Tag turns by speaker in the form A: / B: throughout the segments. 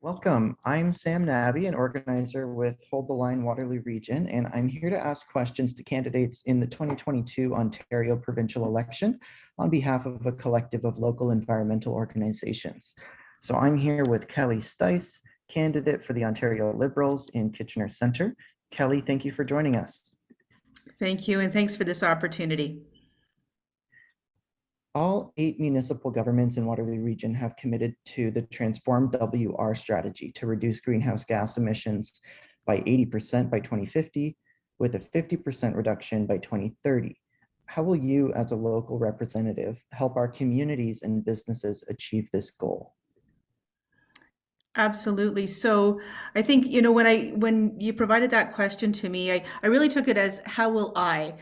A: Welcome. I'm Sam Nabby, an organizer with Hold the Line Waterloo Region, and I'm here to ask questions to candidates in the 2022 Ontario provincial election on behalf of a collective of local environmental organizations. So I'm here with Kelly Steiss, candidate for the Ontario Liberals in Kitchener Centre. Kelly, thank you for joining us.
B: Thank you, and thanks for this opportunity.
A: All 8 municipal governments in Waterloo Region have committed to the Transform WR strategy to reduce greenhouse gas emissions by 80% by 2050, with a 50% reduction by 2030. How will you, as a local representative, help our communities and businesses achieve this goal?
B: Absolutely. So I think, when you provided that question to me, I really took it as how will I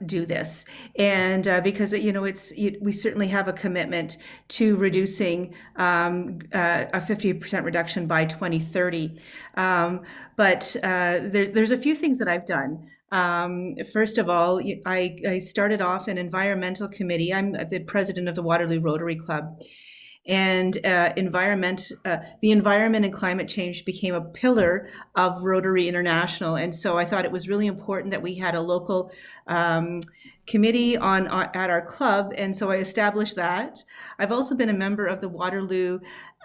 B: do this? And because, we certainly have a commitment to reducing a 50% reduction by 2030. But there's a few things that I've done. First of all, I started off an environmental committee. I'm the president of the Waterloo Rotary Club. And the environment and climate change became a pillar of Rotary International. And so I thought it was really important that we had a local committee at our club. And so I established that. I've also been a member of the Waterloo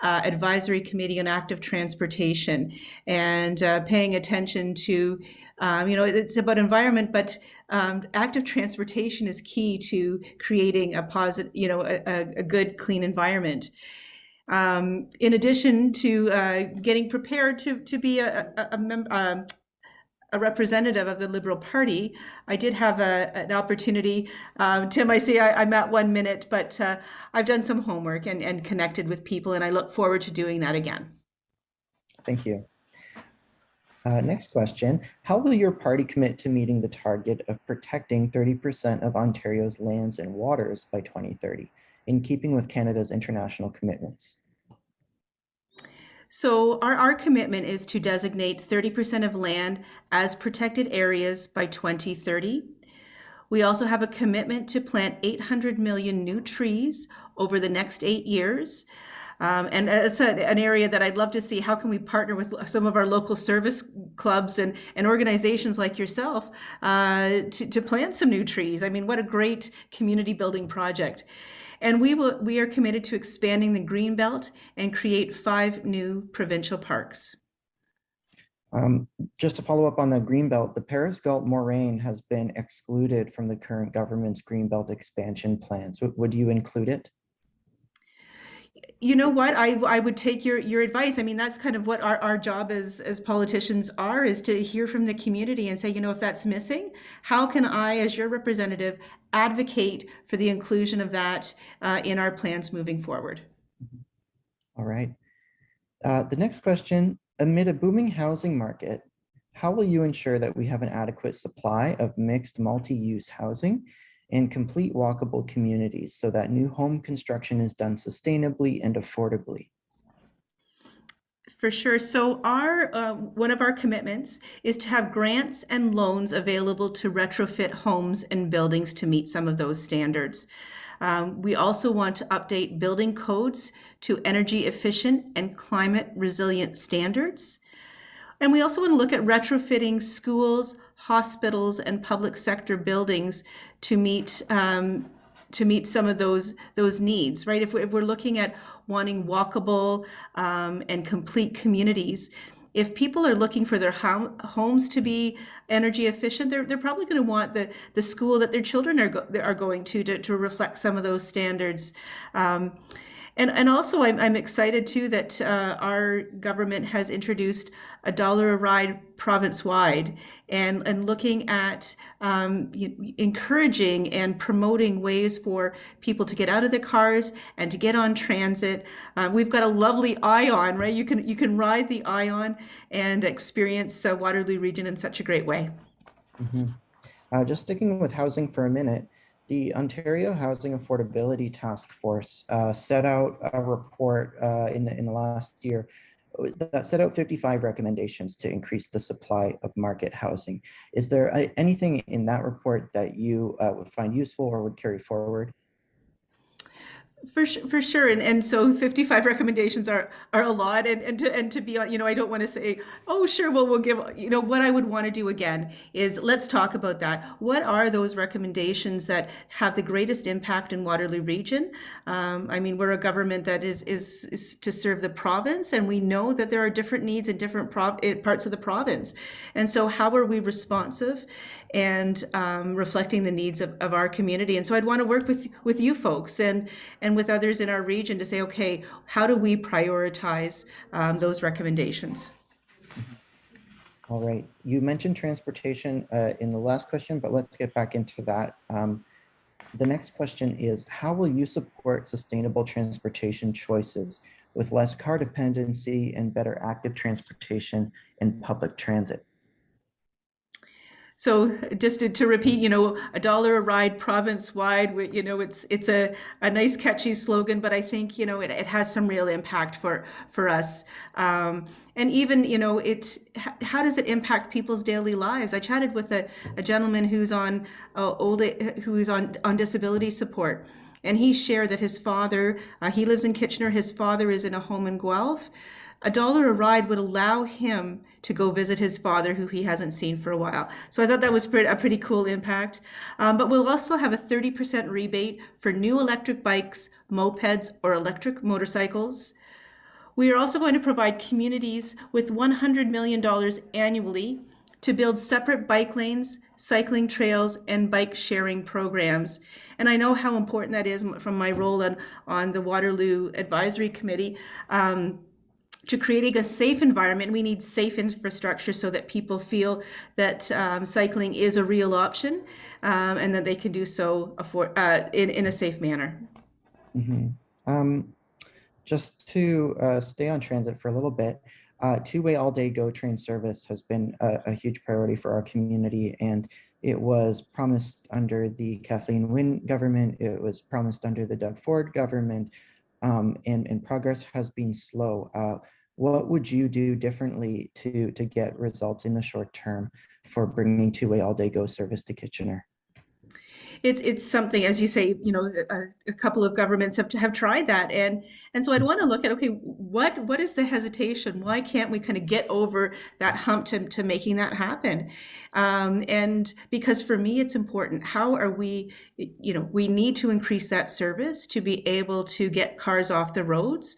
B: Advisory Committee on Active Transportation and paying attention to, it's about environment, but active transportation is key to creating a positive, a good, clean environment. In addition to getting prepared to be a representative of the Liberal Party, I did have an opportunity. Tim, I say I'm at 1 minute, but I've done some homework and connected with people, and I look forward to doing that again.
A: Thank you. Next question, how will your party commit to meeting the target of protecting 30% of Ontario's lands and waters by 2030, in keeping with Canada's international commitments?
B: So our commitment is to designate 30% of land as protected areas by 2030. We also have a commitment to plant 800 million new trees over the next 8 years. And it's an area that I'd love to see. How can we partner with some of our local service clubs and organizations like yourself to plant some new trees? I mean, what a great community building project. And we are committed to expanding the Greenbelt and create 5 new provincial parks.
A: Just to follow up on the Greenbelt, the Paris Gulf moraine has been excluded from the current government's Greenbelt expansion plans. Would you include it?
B: You know what? I would take your advice. I mean, that's kind of what our job as politicians is to hear from the community and say, if that's missing, how can I, as your representative, advocate for the inclusion of that in our plans moving forward?
A: All right. The next question, amid a booming housing market, how will you ensure that we have an adequate supply of mixed multi-use housing and complete walkable communities so that new home construction is done sustainably and affordably?
B: For sure. So one of our commitments is to have grants and loans available to retrofit homes and buildings to meet some of those standards. We also want to update building codes to energy efficient and climate resilient standards. And we also want to look at retrofitting schools, hospitals, and public sector buildings to meet some of those needs, right? If we're looking at wanting walkable and complete communities, if people are looking for their homes to be energy efficient, they're probably going to want the school that their children are going to reflect some of those standards. And also, I'm excited too that our government has introduced $1 a ride province-wide, and looking at encouraging and promoting ways for people to get out of their cars and to get on transit. We've got a lovely Ion, right? You can ride the Ion and experience Waterloo Region in such a great way.
A: Mm-hmm. Just sticking with housing for a minute, the Ontario Housing Affordability Task Force set out a report in the last year that set out 55 recommendations to increase the supply of market housing. Is there anything in that report that you would find useful or would carry forward?
B: For sure, and so 55 recommendations are a lot, and to be, I don't want to say, oh sure, well we'll give, what I would want to do again is let's talk about that. What are those recommendations that have the greatest impact in Waterloo Region? I mean, we're a government that is to serve the province, and we know that there are different needs in different parts of the province, and so how are we responsive and reflecting the needs of our community? And so I'd want to work with you folks and with others in our region to say, okay, how do we prioritize those recommendations?
A: All right. You mentioned transportation in the last question, but let's get back into that. The next question is, how will you support sustainable transportation choices with less car dependency and better active transportation and public transit?
B: So just to repeat, $1 a ride province wide, it's a nice catchy slogan, but I think, it has some real impact for us. And even, how does it impact people's daily lives? I chatted with a gentleman who's on on disability support. And he shared that his father, he lives in Kitchener, his father is in a home in Guelph. $1 a ride would allow him to go visit his father, who he hasn't seen for a while. So I thought that was a pretty cool impact. But we'll also have a 30% rebate for new electric bikes, mopeds, or electric motorcycles. We are also going to provide communities with $100 million annually to build separate bike lanes, cycling trails, and bike sharing programs. And I know how important that is from my role on the Waterloo Advisory Committee. To creating a safe environment, we need safe infrastructure so that people feel that cycling is a real option, and that they can do so in a safe manner.
A: Mm-hmm. Just to stay on transit for a little bit, two-way all-day GO train service has been a huge priority for our community, and it was promised under the Kathleen Wynne government. It was promised under the Doug Ford government, and progress has been slow. What would you do differently to get results in the short term for bringing two-way all-day GO service to Kitchener?
B: It's something, as you say, a couple of governments have tried that, and so I'd want to look at, okay, what is the hesitation? Why can't we kind of get over that hump to making that happen? And because for me, it's important. How are we? We need to increase that service to be able to get cars off the roads,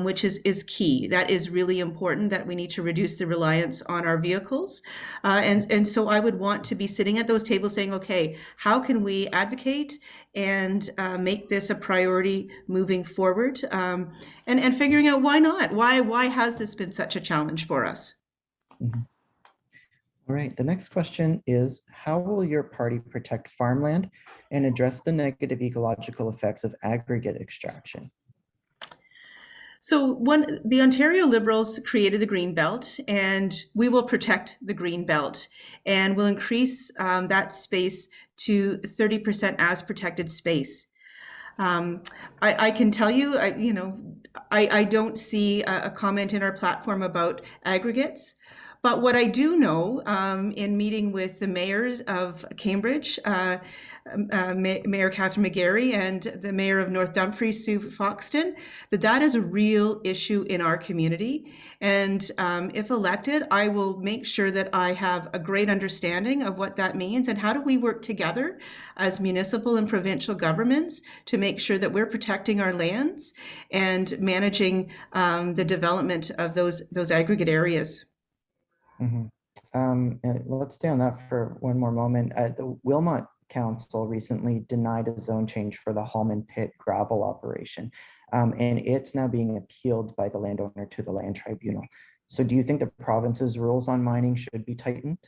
B: which is key. That is really important. That we need to reduce the reliance on our vehicles, and so I would want to be sitting at those tables saying, okay, how can we advocate and make this a priority moving forward, and figuring out why not? Why has this been such a challenge for us?
A: Mm-hmm. All right, the next question is, how will your party protect farmland and address the negative ecological effects of aggregate extraction?
B: So the Ontario Liberals created the Green Belt, and we will protect the Green Belt, and we'll increase that space to 30% as protected space. I can tell you, I don't see a comment in our platform about aggregates. But what I do know, in meeting with the mayors of Cambridge, Mayor Catherine McGarry, and the mayor of North Dumfries, Sue Foxton, that is a real issue in our community. And if elected, I will make sure that I have a great understanding of what that means and how do we work together as municipal and provincial governments to make sure that we're protecting our lands and managing the development of those aggregate areas.
A: Mm-hmm. Let's stay on that for one more moment. The Wilmot Council recently denied a zone change for the Hallman Pit gravel operation, and it's now being appealed by the landowner to the Land Tribunal. So do you think the province's rules on mining should be tightened?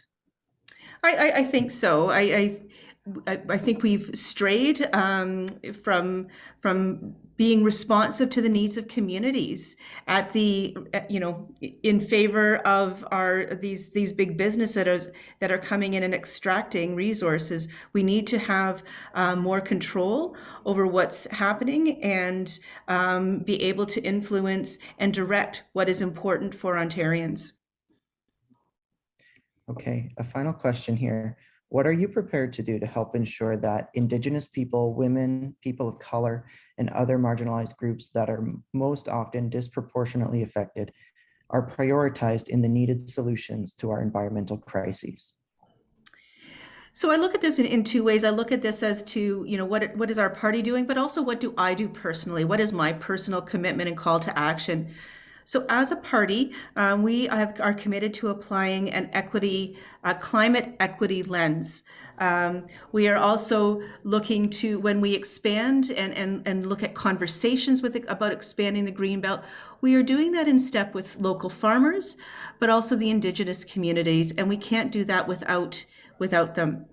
B: I think so. I think we've strayed from being responsive to the needs of communities at the in favor of these big businesses that are coming in and extracting resources. We need to have more control over what's happening and be able to influence and direct what is important for Ontarians.
A: Okay, a final question here. What are you prepared to do to help ensure that Indigenous people, women, people of color, and other marginalized groups that are most often disproportionately affected are prioritized in the needed solutions to our environmental crises?
B: So I look at this in two ways. I look at this as to, what is our party doing, but also what do I do personally? What is my personal commitment and call to action? So as a party, are committed to applying an climate equity lens. We are also looking to, when we expand and look at conversations about expanding the Greenbelt, we are doing that in step with local farmers, but also the Indigenous communities, and we can't do that without them.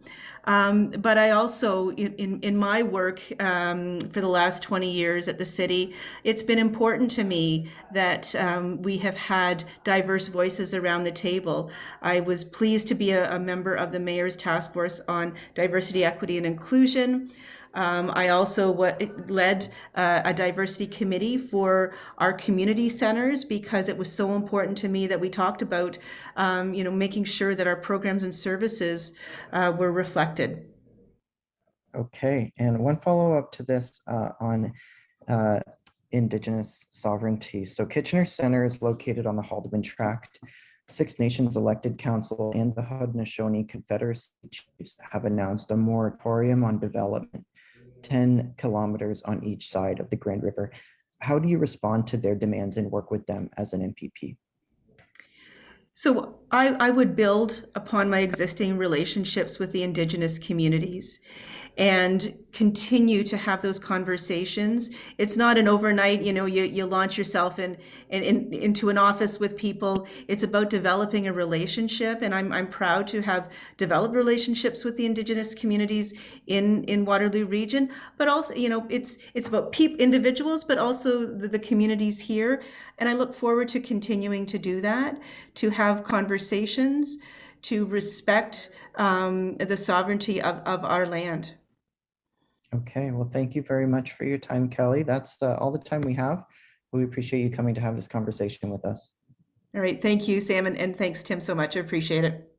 B: But I also, in my work for the last 20 years at the city, it's been important to me that we have had diverse voices around the table. I was pleased to be a member of the Mayor's Task Force on Diversity, Equity, and Inclusion. I also led a diversity committee for our community centers because it was so important to me that we talked about, making sure that our programs and services were reflected.
A: Okay, and one follow-up to this on uh, Indigenous sovereignty. So Kitchener Center is located on the Haldimand Tract. Six Nations elected council and the Haudenosaunee Confederacy chiefs have announced a moratorium on development, 10 kilometers on each side of the Grand River. How do you respond to their demands and work with them as an MPP?
B: So I would build upon my existing relationships with the Indigenous communities and continue to have those conversations. It's not an overnight, you launch yourself into an office with people. It's about developing a relationship, and I'm proud to have developed relationships with the Indigenous communities in Waterloo Region. But also, it's about individuals, but also the communities here. And I look forward to continuing to do that, to have conversations, to respect the sovereignty of our land.
A: Okay, well, thank you very much for your time, Kelly. That's all the time we have. We appreciate you coming to have this conversation with us.
B: All right. Thank you, Sam. And thanks, Tim, so much. I appreciate it.